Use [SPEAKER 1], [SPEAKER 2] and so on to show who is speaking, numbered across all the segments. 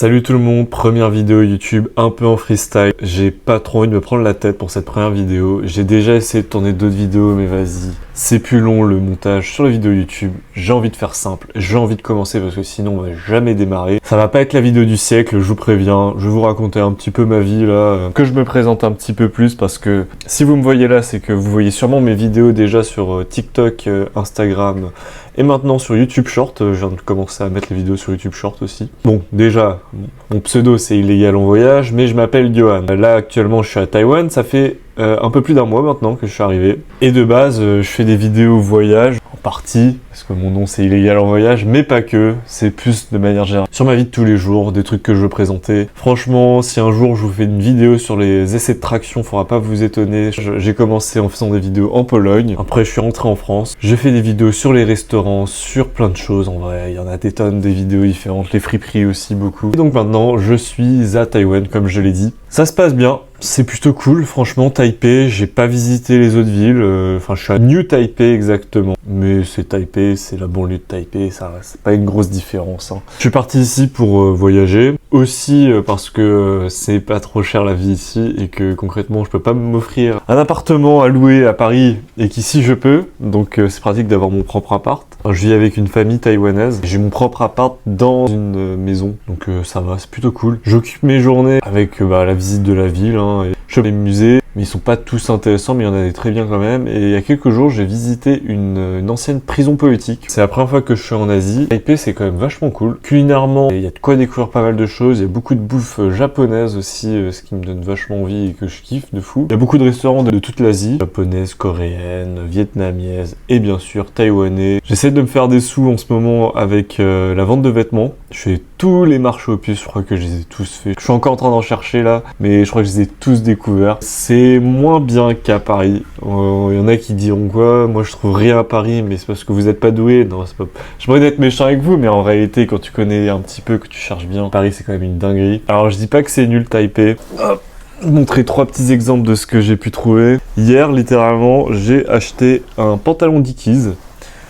[SPEAKER 1] Salut tout le monde, première vidéo YouTube un peu en freestyle. J'ai pas trop envie de me prendre la tête pour cette première vidéo. J'ai déjà essayé de tourner d'autres vidéos mais vas-y. C'est plus long le montage sur la vidéo YouTube. J'ai envie de faire simple, j'ai envie de commencer parce que sinon on va jamais démarrer. Ça va pas être la vidéo du siècle, je vous préviens. Je vais vous raconter un petit peu ma vie là. Que je me présente un petit peu plus parce que si vous me voyez là, c'est que vous voyez sûrement mes vidéos déjà sur TikTok, Instagram et maintenant sur YouTube Short. Je viens de commencer à mettre les vidéos sur YouTube Short aussi. Bon, déjà, mon pseudo c'est Illégal en Voyage, mais je m'appelle Johan. Là actuellement je suis à Taïwan, ça fait un peu plus d'un mois maintenant que je suis arrivé. Et de base, je fais des vidéos voyage, en partie, parce que mon nom c'est Illégal en Voyage, mais pas que, c'est plus de manière générale. Sur ma vie de tous les jours, des trucs que je veux présenter. Franchement, si un jour je vous fais une vidéo sur les essais de traction, faudra pas vous étonner. J'ai commencé en faisant des vidéos en Pologne, après je suis rentré en France. J'ai fait des vidéos sur les restaurants, sur plein de choses en vrai, il y en a des tonnes des vidéos différentes, les friperies aussi beaucoup. Et donc maintenant, je suis à Taïwan, comme je l'ai dit. Ça se passe bien. C'est plutôt cool, franchement, Taipei, j'ai pas visité les autres villes, enfin je suis à New Taipei exactement, mais c'est Taipei, c'est la banlieue de Taipei, ça c'est pas une grosse différence. Hein. Je suis parti ici pour voyager, aussi parce que c'est pas trop cher la vie ici et que concrètement je peux pas m'offrir un appartement à louer à Paris et qu'ici je peux, donc c'est pratique d'avoir mon propre appart. Enfin, je vis avec une famille taïwanaise, j'ai mon propre appart dans une maison, donc ça va, c'est plutôt cool. J'occupe mes journées avec la visite de la ville, hein, et je fais les musées, mais ils sont pas tous intéressants, mais il y en a des très bien quand même. Et il y a quelques jours, j'ai visité une ancienne prison politique. C'est la première fois que je suis en Asie. Taipei, c'est quand même vachement cool. Culinairement, il y a de quoi découvrir pas mal de choses. Il y a beaucoup de bouffe japonaise aussi, ce qui me donne vachement envie et que je kiffe de fou. Il y a beaucoup de restaurants de toute l'Asie, japonaise, coréenne, vietnamienne et bien sûr taïwanais. J'essaie de me faire des sous en ce moment avec la vente de vêtements. Je fais tous les marchés aux puces, je crois que je les ai tous faits. Je suis encore en train d'en chercher là, mais je crois que je les ai tous découverts. C'est moins bien qu'à Paris. Il y en a qui diront quoi, moi je trouve rien à Paris, mais c'est parce que vous êtes pas doué. Non, c'est pas... J'aimerais être méchant avec vous, mais en réalité, quand tu connais un petit peu, que tu cherches bien, Paris c'est quand même une dinguerie. Alors je dis pas que c'est nul Taipei. Hop, montrer trois petits exemples de ce que j'ai pu trouver. Hier, littéralement, j'ai acheté un pantalon Dickies,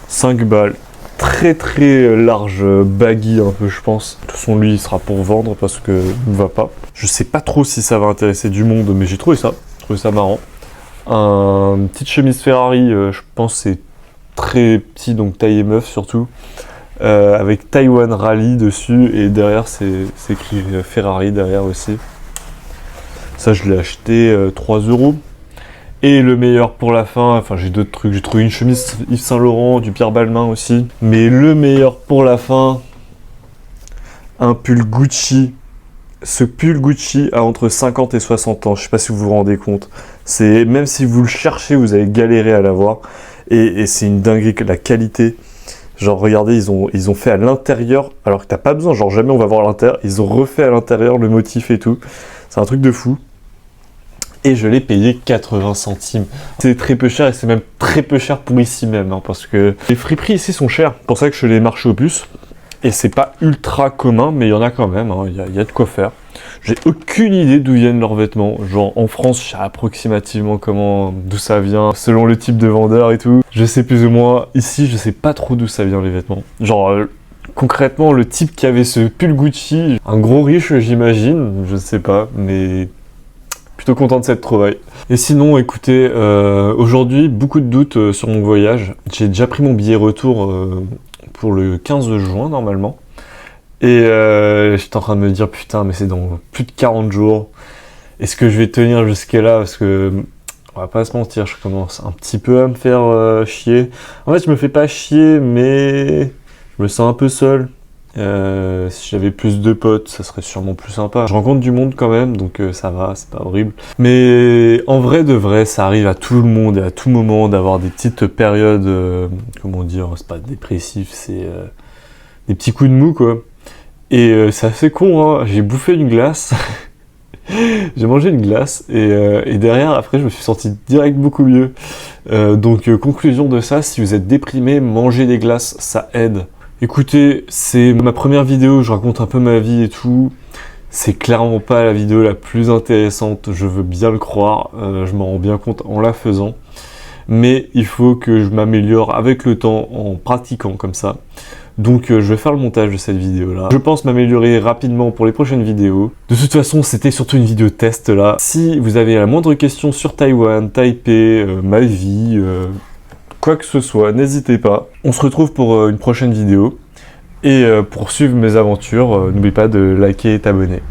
[SPEAKER 1] 5 balles. Très large, baggy un peu je pense. De toute façon lui il sera pour vendre parce que il ne va pas. Je sais pas trop si ça va intéresser du monde mais j'ai trouvé ça marrant. Une petite chemise Ferrari, je pense c'est très petit donc taille meuf surtout. Avec Taiwan Rally dessus et derrière c'est écrit Ferrari derrière aussi. Ça je l'ai acheté 3 €. Et le meilleur pour la fin, enfin j'ai d'autres trucs, j'ai trouvé une chemise Yves Saint Laurent, du Pierre Balmain aussi. Mais le meilleur pour la fin, un pull Gucci. Ce pull Gucci a entre 50 et 60 ans, je sais pas si vous vous rendez compte. C'est, même si vous le cherchez, vous allez galérer à l'avoir. Et c'est une dinguerie, la qualité. Genre regardez, ils ont fait à l'intérieur, alors que t'as pas besoin, genre jamais on va voir l'intérieur. Ils ont refait à l'intérieur le motif et tout. C'est un truc de fou. Et je l'ai payé 80 centimes. C'est très peu cher et c'est même très peu cher pour ici même, hein, parce que les friperies ici sont chères. C'est pour ça que je fais les marchés aux puces. Et c'est pas ultra commun, mais il y en a quand même, hein, y a de quoi faire. J'ai aucune idée d'où viennent leurs vêtements. Genre en France, je sais approximativement d'où ça vient, selon le type de vendeur et tout. Je sais plus ou moins. Ici, je sais pas trop d'où ça vient les vêtements. Genre concrètement, le type qui avait ce pull Gucci, un gros riche j'imagine, je sais pas, mais... plutôt content de cette trouvaille. Et sinon, écoutez, aujourd'hui, beaucoup de doutes sur mon voyage. J'ai déjà pris mon billet retour pour le 15 juin, normalement. Et j'étais en train de me dire, putain, mais c'est dans plus de 40 jours. Est-ce que je vais tenir jusqu'à là? Parce que, on va pas se mentir, je commence un petit peu à me faire chier. En fait, je me fais pas chier, mais je me sens un peu seul. Si j'avais plus de potes, ça serait sûrement plus sympa. Je rencontre du monde quand même, donc ça va, c'est pas horrible. Mais en vrai de vrai, ça arrive à tout le monde et à tout moment d'avoir des petites périodes, comment dire, c'est pas dépressif, c'est des petits coups de mou quoi. Et c'est assez con, hein, j'ai bouffé une glace. J'ai mangé une glace et derrière, après, je me suis senti direct beaucoup mieux. Donc conclusion de ça, si vous êtes déprimé, manger des glaces, ça aide. Écoutez, c'est ma première vidéo où je raconte un peu ma vie et tout. C'est clairement pas la vidéo la plus intéressante, je veux bien le croire, je m'en rends bien compte en la faisant. Mais il faut que je m'améliore avec le temps en pratiquant comme ça. Donc je vais faire le montage de cette vidéo là. Je pense m'améliorer rapidement pour les prochaines vidéos. De toute façon, c'était surtout une vidéo test là. Si vous avez la moindre question sur Taïwan, Taipei, ma vie, quoi que ce soit, n'hésitez pas. On se retrouve pour une prochaine vidéo. Et pour suivre mes aventures, n'oublie pas de liker et t'abonner.